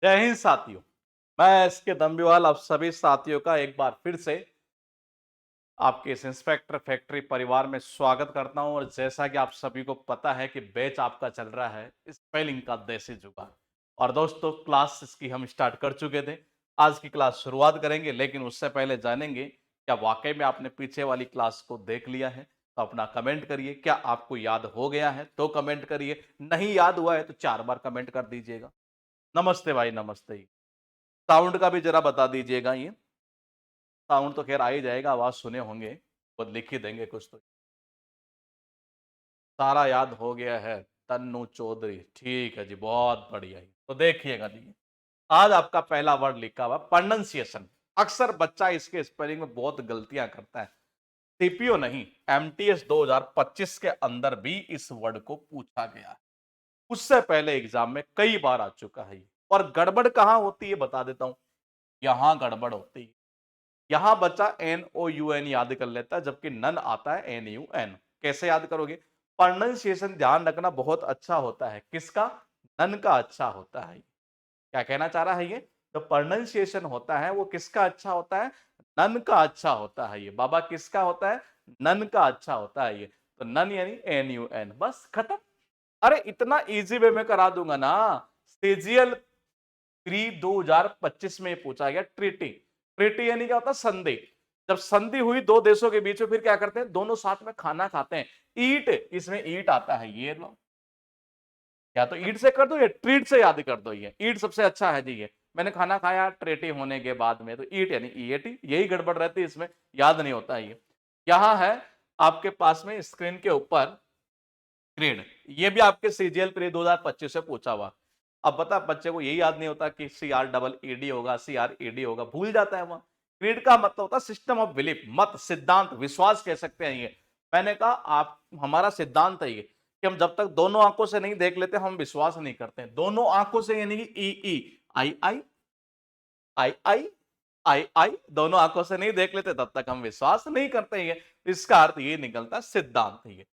जय हिंद साथियों। मैं इसके दम्बीवाल आप सभी साथियों का एक बार फिर से आपके इस इंस्पेक्टर फैक्ट्री परिवार में स्वागत करता हूं। और जैसा कि आप सभी को पता है कि बैच आपका चल रहा है स्पेलिंग का देसी जुगाड़। और दोस्तों क्लास इसकी हम स्टार्ट कर चुके थे। आज की क्लास शुरुआत करेंगे, लेकिन उससे पहले जानेंगे क्या वाकई में आपने पीछे वाली क्लास को देख लिया है। तो अपना कमेंट करिए, क्या आपको याद हो गया है तो कमेंट करिए, नहीं याद हुआ है तो 4 बार कमेंट कर दीजिएगा। नमस्ते भाई, नमस्ते। साउंड का भी जरा बता दीजिएगा। ये साउंड तो खैर आ ही जाएगा, आवाज सुने होंगे, वो लिख ही देंगे कुछ तो। सारा याद हो गया है। तन्नू चौधरी, ठीक है जी, बहुत बढ़िया। तो देखिएगा जी, आज आपका पहला वर्ड लिखा हुआ प्रोनाउंसिएशन। अक्सर बच्चा इसके स्पेलिंग में बहुत गलतियां करता है। सीपीओ नहीं, एमटीएस 2025 के अंदर भी इस वर्ड को पूछा गया है। उससे पहले एग्जाम में कई बार आ चुका है ये। और गड़बड़ कहां होती है बता देता हूं। यहां गड़बड़ होती है। यहां बच्चा एन ओ यू एन याद कर लेता है, जबकि नन आता है एन यू एन। कैसे याद करोगे? प्रोनाउंसिएशन ध्यान रखना बहुत अच्छा होता है। किसका? नन का अच्छा होता है। क्या कहना चाह रहा है ये? तो प्रोनाउंसिएशन होता है वो किसका अच्छा होता है? नन का अच्छा होता है ये। बाबा किसका होता है? नन का अच्छा होता है ये। तो नन यानी एन यू एन, बस खत्म। अरे इतना इजी वे में करा दूंगा ना। सीजीएल 2025 में पूछा गया ट्रीटी। ट्रीटी यानी क्या होता है? संधि। जब संधि हुई दो देशों के बीच में, फिर क्या करते हैं? दोनों साथ में खाना खाते हैं। ईट, इसमें ईट आता है ये लो। या तो ईट से कर दो या ट्रीट से याद कर दो। ये ईट सबसे अच्छा है जी। ये मैंने खाना खाया ट्रेटी होने के बाद में, तो ईट यानी ईएटी। यही गड़बड़ रहती है इसमें, याद नहीं होता है ये। यहां है आपके पास में स्क्रीन के ऊपर ग्रेड। ये भी आपके सीजीएल प्री 2025 से पूछा हुआ। अब बता, बच्चे को यही याद नहीं होता कि सी आर डबल ईडी होगा, सी आर ईडी होगा, भूल जाता है वहां। क्रीड का मतलब होता है सिस्टम ऑफ बिलीफ, मत, सिद्धांत, विश्वास कह सकते हैं ये। मैंने कहा आप, हमारा सिद्धांत है ये कि हम जब तक दोनों आंखों से नहीं देख लेते हम विश्वास नहीं करते। दोनों आंखों से यानी कि ई ई आई आई आई आई आई आई, दोनों आंखों से नहीं देख लेते तब तक हम विश्वास नहीं करते। ये इसका अर्थ ये निकलता सिद्धांत है ये।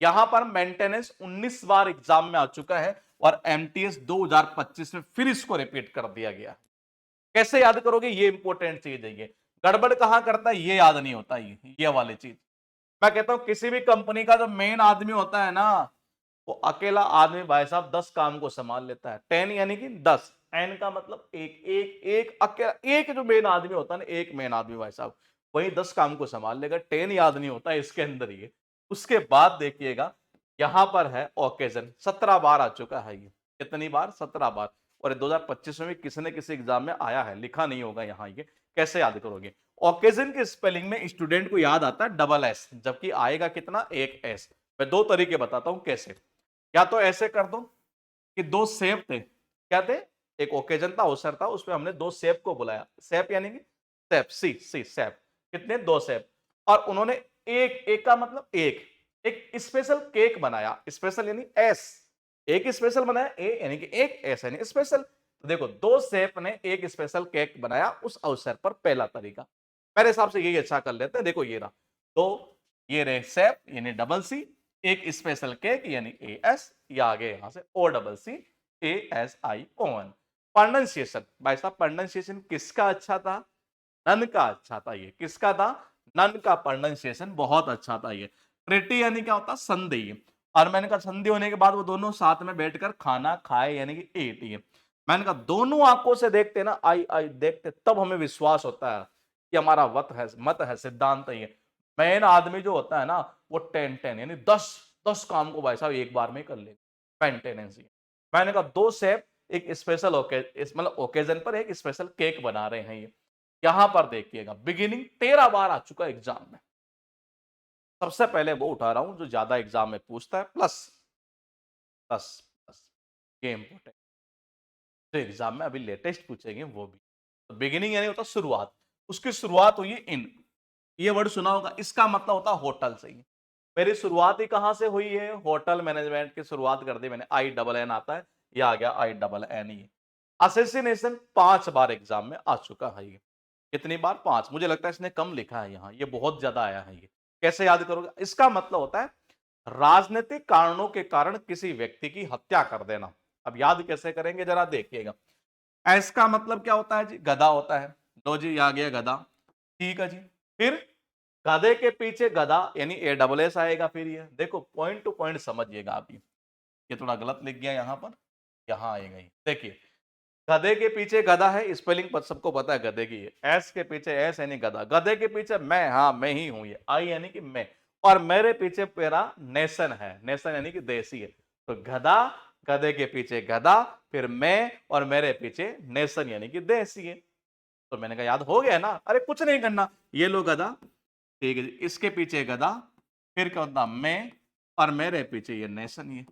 यहां पर मेंटेनेंस 19 बार एग्जाम में आ चुका है और एमटीएस 2025 में फिर इसको रिपीट कर दिया गया। कैसे याद करोगे? ये इंपॉर्टेंट चीज है ये। गड़बड़ कहां करता है ये याद नहीं होता। ये वाली चीज मैं कहता हूं, किसी भी कंपनी का जो मेन आदमी होता है ना, वो अकेला आदमी भाई साहब 10 काम को संभाल लेता है। 10 यानी कि 10, एन का मतलब एक एक एक अकेला, एक जो मेन आदमी होता है ना, एक मेन आदमी भाई साहब वही 10 काम को संभाल लेगा। 10 याद नहीं होता है इसके अंदर ये। उसके बाद देखिएगा, यहां पर है ओकेजन। 17 बार आ चुका है ये। कितनी बार? 17 बार। और 2025 में भी किसी न किसी एग्जाम में आया है, लिखा नहीं होगा यहां ये। कैसे याद करोगे? ओकेजन के स्पेलिंग में स्टूडेंट को याद आता है डबल एस, जबकि आएगा कितना? एक एस। मैं दो तरीके बताता हूं कैसे। या तो ऐसे कर दो कि दो सेब थे। क्या थे? एक ओकेजन था, अवसर था, उसमें हमने दो सेब को बुलाया। सेब यानी कि सेब, सी सी सेब। कितने? दो सेब। और उन्होंने एक, एक का मतलब एक, एक स्पेशल केक बनाया। स्पेशल यानी एस। एक स्पेशल बनाया, ए यानी कि एक, एस यानी स्पेशल। तो देखो, दो सेब ने एक स्पेशल केक बनाया उस अवसर पर, पहला तरीका। मेरे हिसाब से यही अच्छा कर लेते हैं। देखो ये रहा। तो ये रहे सेब यानी डबल सी, एक स्पेशल केक यानी ए एस, या आगे यहां से O double C A S I O N. Pronunciation भाई साहब, प्रोनाउंसिएशन किसका अच्छा था? नन का अच्छा था ये। किसका था? नन का प्रोनाउंसिएशन बहुत अच्छा था ये। ट्रिटी यानी क्या होता? संधि। और मैंने कहा संधि होने के बाद वो दोनों साथ में बैठकर खाना खाए यानी कि एट ये। मैंने कहा दोनों आंखों से देखते ना, आई आई देखते, तब हमें विश्वास होता है कि हमारा मत है, सिद्धांत है ये। मेन आदमी जो होता है ना, वो 10 10 यानी 10 काम को भाई साहब एक बार में कर ले। मेंटेनेंस। मैंने कहा दो सेब, एक स्पेशल मतलब ओकेजन पर एक स्पेशल केक बना रहे हैं ये। यहां पर देखिएगा, बिगिनिंग 13 बार आ चुका है एग्जाम में। सबसे पहले वो उठा रहा हूं जो ज्यादा एग्जाम में पूछता है, प्लस प्लस प्लस। ये इंपॉर्टेंट, जो एग्जाम में अभी लेटेस्ट पूछेंगे वो भी। तो बिगिनिंग यानी होता शुरुआत। उसकी शुरुआत हुई इन, ये वर्ड सुना होगा, इसका मतलब होता होटल से ही। मेरी शुरुआत ही कहां से हुई है? होटल मैनेजमेंट की शुरुआत कर दी मैंने। आई डबल एन आता है, ये आ गया I double N E. Assassination 5 बार एग्जाम में आ चुका है ये। कितनी बार? 5। मुझे लगता है इसने कम लिखा है यहाँ, ये बहुत ज्यादा आया है ये। कैसे याद करोगे? इसका मतलब होता है राजनीतिक कारणों के कारण किसी व्यक्ति की हत्या कर देना। अब याद कैसे करेंगे जरा देखिएगा। एस का मतलब क्या होता है जी? गधा होता है। लो जी, आ गया गधा। ठीक है जी। फिर गधे के पीछे गधा यानी ए डबल एस आएगा। फिर ये देखो, पॉइंट टू पॉइंट समझिएगा आप। ये थोड़ा गलत लिख गया यहाँ पर, यहाँ आएगा ये। देखिए, गधे के पीछे गधा है, स्पेलिंग पर सबको पता है गधे की है। एस के पीछे एस यानी गधा, गधे के पीछे मैं, हाँ मैं ही हूं, ये आई यानी कि मैं, और मेरे पीछे मेरा नेशन है, नेशन यानी कि देसी है। तो गधा, गधे के पीछे गधा, फिर मैं और मेरे पीछे नेशन यानी कि देसी है। तो मैंने कहा याद हो गया ना, अरे कुछ नहीं करना, ये लो गधा, ठीक है जी, इसके पीछे गधा, फिर क्या होता मैं, और मेरे पीछे ये नेशन, ये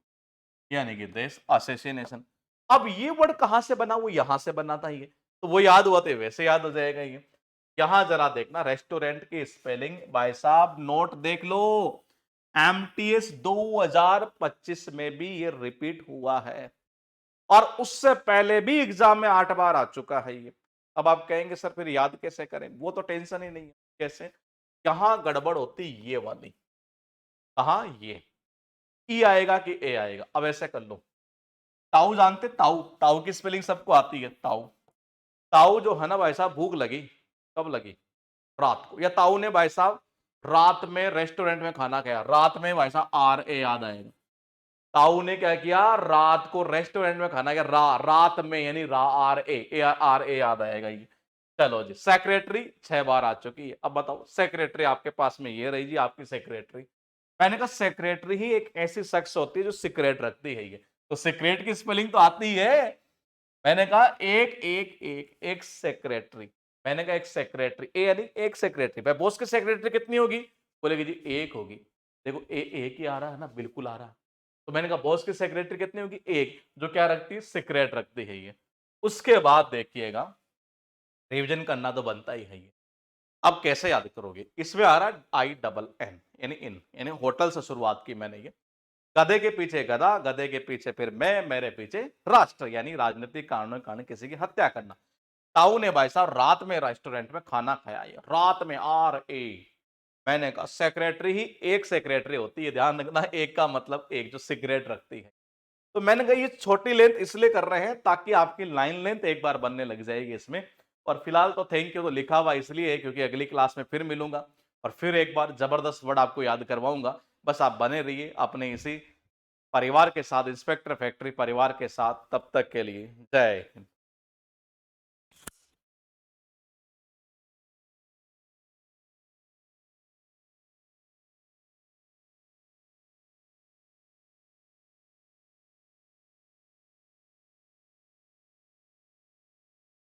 यानी कि देश, असेसिनेशन। अब ये वर्ड कहां से बना? वो यहां से बना था ये, तो वो याद हुआ तो वैसे याद हो जाएगा ये। यहां जरा देखना, रेस्टोरेंट की स्पेलिंग भाई साहब नोट देख लो, एमटीएस 2025 में भी ये रिपीट हुआ है, और उससे पहले भी एग्जाम में 8 बार आ चुका है ये। अब आप कहेंगे सर फिर याद कैसे करें? वो तो टेंशन ही नहीं है। कैसे? कहां गड़बड़ होती ये वाली, कहां ये ई आएगा कि ए आएगा? अब ऐसे कर लो, ताऊ जानते, ताऊ, ताऊ की स्पेलिंग सबको आती है, ताऊ। ताऊ जो है ना भाई साहब, भूख लगी, कब लगी? रात को। या ताऊ ने भाई साहब रात में रेस्टोरेंट में खाना खाया, रात में भाई साहब आर ए याद आएगा। ताऊ ने क्या किया? रात को रेस्टोरेंट में खाना खाया, रात में यानी आर ए, आर ए याद आएगा ये। चलो जी, सेक्रेटरी 6 बार आ चुकी है। अब बताओ, सेक्रेटरी आपके पास में ये रही जी आपकी सेक्रेटरी। मैंने कहा सेक्रेटरी ही एक ऐसी शख्स होती है जो सीक्रेट रखती है ये, तो सीक्रेट की स्पेलिंग तो आती है। मैंने कहा एक एक एक एक सेक्रेटरी, मैंने कहा एक सेक्रेटरी, ए यानी एक सेक्रेटरी। भाई बॉस की सेक्रेटरी कितनी होगी? बोलेगी जी एक होगी। देखो ए एक ही आ रहा है ना, बिल्कुल आ रहा है। तो मैंने कहा बॉस की सेक्रेटरी कितनी होगी? एक, जो क्या रखती है? सीक्रेट रखती है ये। उसके बाद देखिएगा, रिवीजन करना तो बनता ही है ये। अब कैसे याद करोगे? इसमें आ रहा है आई डबल एन यानी इन, यानी होटल से शुरुआत की मैंने ये। गधे के पीछे गधा, गधे के पीछे फिर मैं, मेरे पीछे राष्ट्र यानी राजनीतिक कारणों के कारण किसी की हत्या करना। ताऊ ने भाई साहब रात में रेस्टोरेंट में खाना खाया, ये रात में आर ए। मैंने कहा सेक्रेटरी ही एक सेक्रेटरी होती है, ध्यान रखना, एक का मतलब एक जो सिगरेट रखती है। तो मैंने कहा ये छोटी लेंथ इसलिए कर रहे हैं ताकि आपकी लाइन लेंथ एक बार बनने लग जाएगी इसमें। और फिलहाल तो थैंक यू तो लिखा हुआ इसलिए है क्योंकि अगली क्लास में फिर मिलूंगा और फिर एक बार जबरदस्त वर्ड आपको याद करवाऊंगा। बस आप बने रहिए अपने इसी परिवार के साथ, इंस्पेक्टर फैक्ट्री परिवार के साथ। तब तक के लिए जय हिंद।